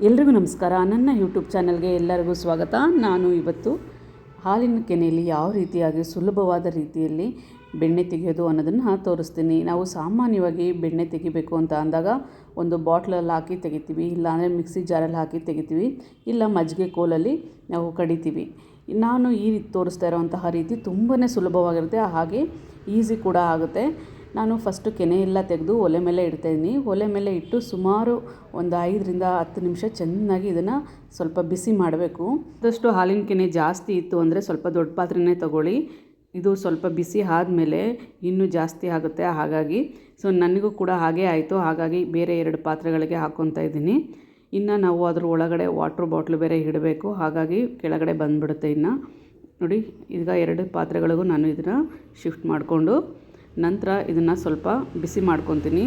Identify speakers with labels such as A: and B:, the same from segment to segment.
A: ಎಲ್ರಿಗೂ ನಮಸ್ಕಾರ. ನನ್ನ ಯೂಟ್ಯೂಬ್ ಚಾನಲ್ಗೆ ಎಲ್ಲರಿಗೂ ಸ್ವಾಗತ. ನಾನು ಇವತ್ತು ಹಾಲಿನ ಕೆನೆಯಲ್ಲಿ ಯಾವ ರೀತಿಯಾಗಿ ಸುಲಭವಾದ ರೀತಿಯಲ್ಲಿ ಬೆಣ್ಣೆ ತೆಗೆಯೋದು ಅನ್ನೋದನ್ನು ತೋರಿಸ್ತೀನಿ. ನಾವು ಸಾಮಾನ್ಯವಾಗಿ ಬೆಣ್ಣೆ ತೆಗಿಬೇಕು ಅಂತ ಅಂದಾಗ ಒಂದು ಬಾಟ್ಲಲ್ಲಿ ಹಾಕಿ ತೆಗಿತೀವಿ, ಇಲ್ಲಾಂದರೆ ಮಿಕ್ಸಿ ಜಾರಲ್ಲಿ ಹಾಕಿ ತೆಗಿತೀವಿ, ಇಲ್ಲ ಮಜ್ಜಿಗೆ ಕೋಲಲ್ಲಿ ನಾವು ಕಡಿತೀವಿ. ನಾನು ಈ ರೀತಿ ತೋರಿಸ್ತಾ ಇರೋವಂತಹ ರೀತಿ ತುಂಬಾ ಸುಲಭವಾಗಿರುತ್ತೆ, ಹಾಗೆ ಈಸಿ ಕೂಡ ಆಗುತ್ತೆ. ನಾನು ಫಸ್ಟು ಕೆನೆ ಎಲ್ಲ ತೆಗೆದು ಒಲೆ ಮೇಲೆ ಇಡ್ತಾಯಿದ್ದೀನಿ. ಒಲೆ ಮೇಲೆ ಇಟ್ಟು ಸುಮಾರು ಒಂದು 5ರಿಂದ 10 ನಿಮಿಷ ಚೆನ್ನಾಗಿ ಇದನ್ನು ಸ್ವಲ್ಪ ಬಿಸಿ ಮಾಡಬೇಕು. ಆದಷ್ಟು ಹಾಲಿನ ಕೆನೆ ಜಾಸ್ತಿ ಇತ್ತು ಅಂದರೆ ಸ್ವಲ್ಪ ದೊಡ್ಡ ಪಾತ್ರೆನೇ ತಗೊಳ್ಳಿ. ಇದು ಸ್ವಲ್ಪ ಬಿಸಿ ಆದಮೇಲೆ ಇನ್ನೂ ಜಾಸ್ತಿ ಆಗುತ್ತೆ. ಹಾಗಾಗಿ ನನಗೂ ಕೂಡ ಹಾಗೇ ಆಯಿತು. ಹಾಗಾಗಿ ಬೇರೆ 2 ಪಾತ್ರೆಗಳಿಗೆ ಹಾಕ್ಕೊತಾ ಇದ್ದೀನಿ. ಇನ್ನು ನಾವು ಅದ್ರ ಒಳಗಡೆ ವಾಟ್ರ್ ಬಾಟ್ಲು ಬೇರೆ ಇಡಬೇಕು, ಹಾಗಾಗಿ ಕೆಳಗಡೆ ಬಂದುಬಿಡುತ್ತೆ. ಇನ್ನು ನೋಡಿ, ಈಗ 2 ಪಾತ್ರೆಗಳಿಗೂ ನಾನು ಇದನ್ನು ಶಿಫ್ಟ್ ಮಾಡಿಕೊಂಡು ನಂತರ ಇದನ್ನು ಸ್ವಲ್ಪ ಬಿಸಿ ಮಾಡ್ಕೊತೀನಿ.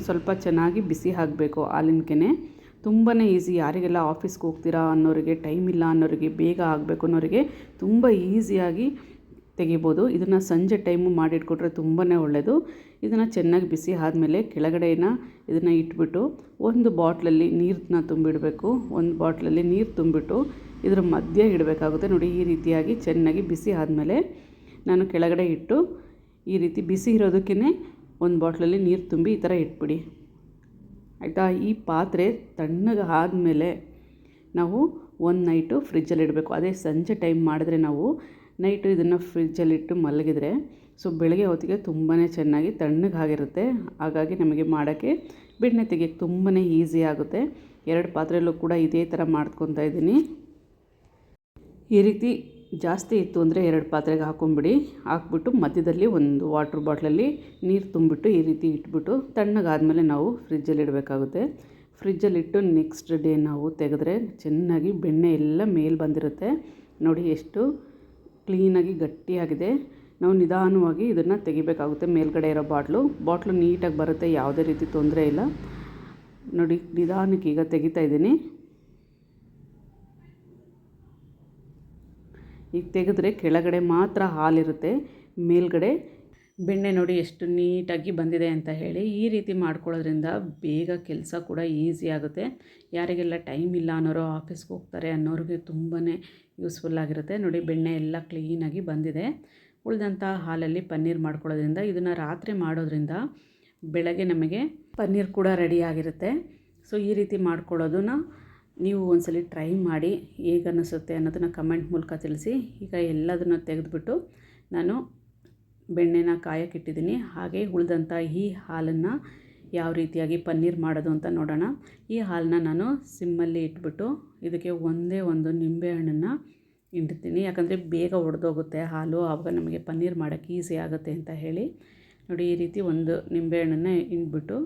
A: ಸ್ವಲ್ಪ ಚೆನ್ನಾಗಿ ಬಿಸಿ ಆಗಬೇಕು ಹಾಲಿನ ಕೆನೆ. ತುಂಬಾ ಈಸಿ. ಯಾರಿಗೆಲ್ಲ ಆಫೀಸ್ಗೆ ಹೋಗ್ತೀರಾ ಅನ್ನೋರಿಗೆ, ಟೈಮ್ ಇಲ್ಲ ಅನ್ನೋರಿಗೆ, ಬೇಗ ಆಗಬೇಕು ಅನ್ನೋರಿಗೆ ತುಂಬ ಈಸಿಯಾಗಿ ತೆಗಿಬೋದು. ಇದನ್ನು ಸಂಜೆ ಟೈಮು ಮಾಡಿಟ್ಕೊಟ್ರೆ ತುಂಬಾ ಒಳ್ಳೆಯದು. ಇದನ್ನು ಚೆನ್ನಾಗಿ ಬಿಸಿ ಆದಮೇಲೆ ಕೆಳಗಡೆನ ಇದನ್ನು ಇಟ್ಬಿಟ್ಟು ಒಂದು ಬಾಟ್ಲಲ್ಲಿ ನೀರನ್ನ ತುಂಬಿಡಬೇಕು. ಒಂದು ಬಾಟ್ಲಲ್ಲಿ ನೀರು ತುಂಬಿಟ್ಟು ಇದ್ರ ಮಧ್ಯೆ ಇಡಬೇಕಾಗುತ್ತೆ. ನೋಡಿ, ಈ ರೀತಿಯಾಗಿ ಚೆನ್ನಾಗಿ ಬಿಸಿ ಆದಮೇಲೆ ನಾನು ಕೆಳಗಡೆ ಇಟ್ಟು ಈ ರೀತಿ ಬಿಸಿ ಇರೋದಕ್ಕೇ ಒಂದು ಬಾಟ್ಲಲ್ಲಿ ನೀರು ತುಂಬಿ ಈ ಥರ ಇಟ್ಬಿಡಿ, ಆಯಿತಾ. ಈ ಪಾತ್ರೆ ತಣ್ಣಗೆ ಆದಮೇಲೆ ನಾವು ಒಂದು ನೈಟು ಫ್ರಿಜ್ಜಲ್ಲಿ ಇಡಬೇಕು. ಅದೇ ಸಂಜೆ ಟೈಮ್ ಮಾಡಿದ್ರೆ ನಾವು ನೈಟು ಇದನ್ನು ಫ್ರಿಜ್ಜಲ್ಲಿಟ್ಟು ಮಲಗಿದರೆ ಬೆಳಗ್ಗೆ ಹೊತ್ತಿಗೆ ತುಂಬಾ ಚೆನ್ನಾಗಿ ತಣ್ಣಗಾಗಿರುತ್ತೆ. ಹಾಗಾಗಿ ನಮಗೆ ಮಾಡೋಕ್ಕೆ ಬೆಣ್ಣೆ ತೆಗಿಯೋಕ್ಕೆ ತುಂಬಾ ಈಸಿ ಆಗುತ್ತೆ. 2 ಪಾತ್ರೆಯಲ್ಲೂ ಕೂಡ ಇದೇ ಥರ ಮಾಡ್ಕೊತಾ ಇದ್ದೀನಿ. ಈ ರೀತಿ ಜಾಸ್ತಿ ಇತ್ತು ಅಂದರೆ 2 ಪಾತ್ರೆಗೆ ಹಾಕ್ಕೊಂಬಿಡಿ. ಹಾಕ್ಬಿಟ್ಟು ಮಧ್ಯದಲ್ಲಿ ಒಂದು ವಾಟ್ರ್ ಬಾಟ್ಲಲ್ಲಿ ನೀರು ತುಂಬಿಟ್ಟು ಈ ರೀತಿ ಇಟ್ಬಿಟ್ಟು ತಣ್ಣಗಾದಮೇಲೆ ನಾವು ಫ್ರಿಜ್ಜಲ್ಲಿ ಇಡಬೇಕಾಗುತ್ತೆ. ಫ್ರಿಜ್ಜಲ್ಲಿಟ್ಟು ನೆಕ್ಸ್ಟ್ ಡೇ ನಾವು ತೆಗೆದ್ರೆ ಚೆನ್ನಾಗಿ ಬೆಣ್ಣೆ ಎಲ್ಲ ಮೇಲೆ ಬಂದಿರುತ್ತೆ. ನೋಡಿ ಎಷ್ಟು ಕ್ಲೀನಾಗಿ ಗಟ್ಟಿಯಾಗಿದೆ. ನಾವು ನಿಧಾನವಾಗಿ ಇದನ್ನು ತೆಗಿಬೇಕಾಗುತ್ತೆ. ಮೇಲ್ಗಡೆ ಇರೋ ಬಾಟ್ಲು ನೀಟಾಗಿ ಬರುತ್ತೆ, ಯಾವುದೇ ರೀತಿ ತೊಂದರೆ ಇಲ್ಲ. ನೋಡಿ, ನಿಧಾನಕ್ಕೆ ಈಗ ತೆಗಿತಾ ಇದ್ದೀನಿ. ಈಗ ತೆಗೆದ್ರೆ ಕೆಳಗಡೆ ಮಾತ್ರ ಹಾಲಿರುತ್ತೆ, ಮೇಲ್ಗಡೆ ಬೆಣ್ಣೆ ನೋಡಿ ಎಷ್ಟು ನೀಟಾಗಿ ಬಂದಿದೆ ಅಂತ ಹೇಳಿ. ಈ ರೀತಿ ಮಾಡ್ಕೊಳ್ಳೋದ್ರಿಂದ ಬೇಗ ಕೆಲಸ ಕೂಡ ಈಸಿ ಆಗುತ್ತೆ. ಯಾರಿಗೆಲ್ಲ ಟೈಮ್ ಇಲ್ಲ ಅನ್ನೋರು, ಆಫೀಸ್ಗೆ ಹೋಗ್ತಾರೆ ಅನ್ನೋರಿಗೆ ತುಂಬಾ ಯೂಸ್ಫುಲ್ ಆಗಿರುತ್ತೆ. ನೋಡಿ, ಬೆಣ್ಣೆ ಎಲ್ಲ ಕ್ಲೀನಾಗಿ ಬಂದಿದೆ. ಉಳಿದಂಥ ಹಾಲಲ್ಲಿ ಪನ್ನೀರ್ ಮಾಡ್ಕೊಳ್ಳೋದ್ರಿಂದ, ಇದನ್ನು ರಾತ್ರಿ ಮಾಡೋದ್ರಿಂದ ಬೆಳಗ್ಗೆ ನಮಗೆ ಪನ್ನೀರ್ ಕೂಡ ರೆಡಿಯಾಗಿರುತ್ತೆ. ಈ ರೀತಿ ಮಾಡ್ಕೊಳ್ಳೋದನ್ನ ನೀವು ಒಂದ್ಸಲ ಟ್ರೈ ಮಾಡಿ, ಹೇಗೆ ಅನ್ನಿಸುತ್ತೆ ಅನ್ನೋದನ್ನು ಕಮೆಂಟ್ ಮೂಲಕ ತಿಳಿಸಿ. ಈಗ ಎಲ್ಲದನ್ನು ತೆಗೆದುಬಿಟ್ಟು ನಾನು ಬೆಣ್ಣೆನ ಕಾಯಕ್ಕಿಟ್ಟಿದ್ದೀನಿ. ಹಾಗೆ ಉಳಿದಂಥ ಈ ಹಾಲನ್ನು ಯಾವ ರೀತಿಯಾಗಿ ಪನ್ನೀರ್ ಮಾಡೋದು ಅಂತ ನೋಡೋಣ. ಈ ಹಾಲನ್ನ ನಾನು ಸಿಮ್ಮಲ್ಲಿ ಇಟ್ಬಿಟ್ಟು ಇದಕ್ಕೆ ಒಂದೇ ಒಂದು ನಿಂಬೆಹಣ್ಣನ್ನು ಹಿಂಡ್ತೀನಿ, ಯಾಕಂದರೆ ಬೇಗ ಒಡೆದೋಗುತ್ತೆ ಹಾಲು, ಆವಾಗ ನಮಗೆ ಪನ್ನೀರ್ ಮಾಡೋಕ್ಕೆ ಈಸಿ ಆಗುತ್ತೆ ಅಂತ ಹೇಳಿ. ನೋಡಿ, ಈ ರೀತಿ ಒಂದು ನಿಂಬೆಹಣ್ಣನ್ನು ಹಿಂಡ್ಬಿಟ್ಟು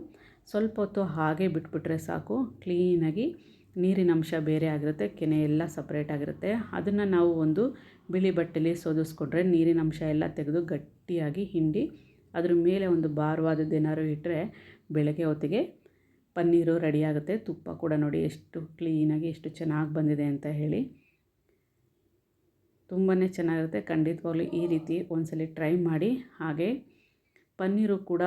A: ಸ್ವಲ್ಪ ಹೊತ್ತು ಹಾಗೆ ಬಿಟ್ಬಿಟ್ರೆ ಸಾಕು. ಕ್ಲೀನಾಗಿ ನೀರಿನ ಅಂಶ ಬೇರೆ ಆಗಿರುತ್ತೆ, ಕೆನೆ ಎಲ್ಲ ಸಪ್ರೇಟ್ ಆಗಿರುತ್ತೆ. ಅದನ್ನು ನಾವು ಒಂದು ಬಿಳಿ ಬಟ್ಟೆಲಿ ಸೋದಿಸ್ಕೊಂಡ್ರೆ ನೀರಿನ ಅಂಶ ಎಲ್ಲ ತೆಗೆದು ಗಟ್ಟಿಯಾಗಿ ಹಿಂಡಿ ಅದ್ರ ಮೇಲೆ ಒಂದು ಭಾರವಾದದ್ದೇನಾದ್ರು ಇಟ್ಟರೆ ಬೆಳಗ್ಗೆ ಹೊತ್ತಿಗೆ ಪನ್ನೀರು ರೆಡಿಯಾಗುತ್ತೆ. ತುಪ್ಪ ಕೂಡ ನೋಡಿ ಎಷ್ಟು ಕ್ಲೀನಾಗಿ ಎಷ್ಟು ಚೆನ್ನಾಗಿ ಬಂದಿದೆ ಅಂತ ಹೇಳಿ. ತುಂಬಾ ಚೆನ್ನಾಗಿರುತ್ತೆ. ಖಂಡಿತವಾಗ್ಲೂ ಈ ರೀತಿ ಒಂದ್ಸಲ ಟ್ರೈ ಮಾಡಿ. ಹಾಗೆ ಪನ್ನೀರು ಕೂಡ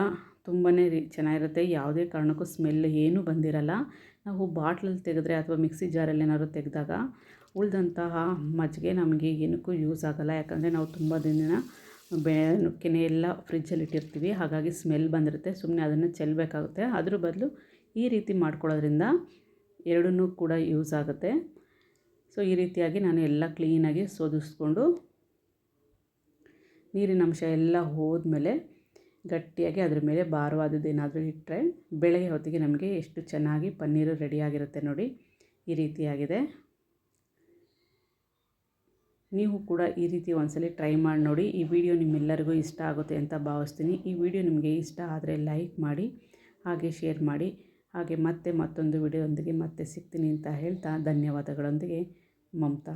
A: ತುಂಬಾ ಚೆನ್ನಾಗಿರುತ್ತೆ. ಯಾವುದೇ ಕಾರಣಕ್ಕೂ ಸ್ಮೆಲ್ ಏನೂ ಬಂದಿರಲ್ಲ. ನಾವು ಬಾಟ್ಲಲ್ಲಿ ತೆಗೆದ್ರೆ ಅಥವಾ ಮಿಕ್ಸಿ ಜಾರಲ್ಲಿ ಏನಾದ್ರು ತೆಗೆದಾಗ ಉಳಿದಂತಹ ಮಜ್ಜಿಗೆ ನಮಗೆ ಏನಕ್ಕೂ ಯೂಸ್ ಆಗೋಲ್ಲ. ಯಾಕಂದರೆ ನಾವು ತುಂಬ ದಿನ ಕೆನೆ ಎಲ್ಲ ಫ್ರಿಜ್ಜಲ್ಲಿ ಇಟ್ಟಿರ್ತೀವಿ, ಹಾಗಾಗಿ ಸ್ಮೆಲ್ ಬಂದಿರುತ್ತೆ. ಸುಮ್ಮನೆ ಅದನ್ನು ಚೆಲ್ಲಬೇಕಾಗುತ್ತೆ. ಅದ್ರ ಬದಲು ಈ ರೀತಿ ಮಾಡ್ಕೊಳ್ಳೋದ್ರಿಂದ ಎರಡನ್ನೂ ಕೂಡ ಯೂಸ್ ಆಗುತ್ತೆ. ಈ ರೀತಿಯಾಗಿ ನಾನು ಎಲ್ಲ ಕ್ಲೀನಾಗಿ ಸೋದಿಸ್ಕೊಂಡು ನೀರಿನ ಅಂಶ ಎಲ್ಲ ಹೋದ್ಮೇಲೆ ಗಟ್ಟಿಯಾಗಿ ಅದ್ರ ಮೇಲೆ ಭಾರವಾದದ್ದೇನಾದರೂ ಇಟ್ಟರೆ ಬೆಳಗ್ಗೆ ಹೊತ್ತಿಗೆ ನಮಗೆ ಎಷ್ಟು ಚೆನ್ನಾಗಿ ಪನ್ನೀರು ರೆಡಿಯಾಗಿರುತ್ತೆ. ನೋಡಿ, ಈ ರೀತಿಯಾಗಿದೆ. ನೀವು ಕೂಡ ಈ ರೀತಿ ಒಂದ್ಸಲ ಟ್ರೈ ಮಾಡಿ ನೋಡಿ. ಈ ವಿಡಿಯೋ ನಿಮ್ಮೆಲ್ಲರಿಗೂ ಇಷ್ಟ ಆಗುತ್ತೆ ಅಂತ ಭಾವಿಸ್ತೀನಿ. ಈ ವಿಡಿಯೋ ನಿಮಗೆ ಇಷ್ಟ ಆದರೆ ಲೈಕ್ ಮಾಡಿ, ಹಾಗೆ ಶೇರ್ ಮಾಡಿ. ಹಾಗೆ ಮತ್ತೊಂದು ವಿಡಿಯೋದೊಂದಿಗೆ ಮತ್ತೆ ಸಿಗ್ತೀನಿ ಅಂತ ಹೇಳ್ತಾ ಧನ್ಯವಾದಗಳೊಂದಿಗೆ ಮಮತಾ.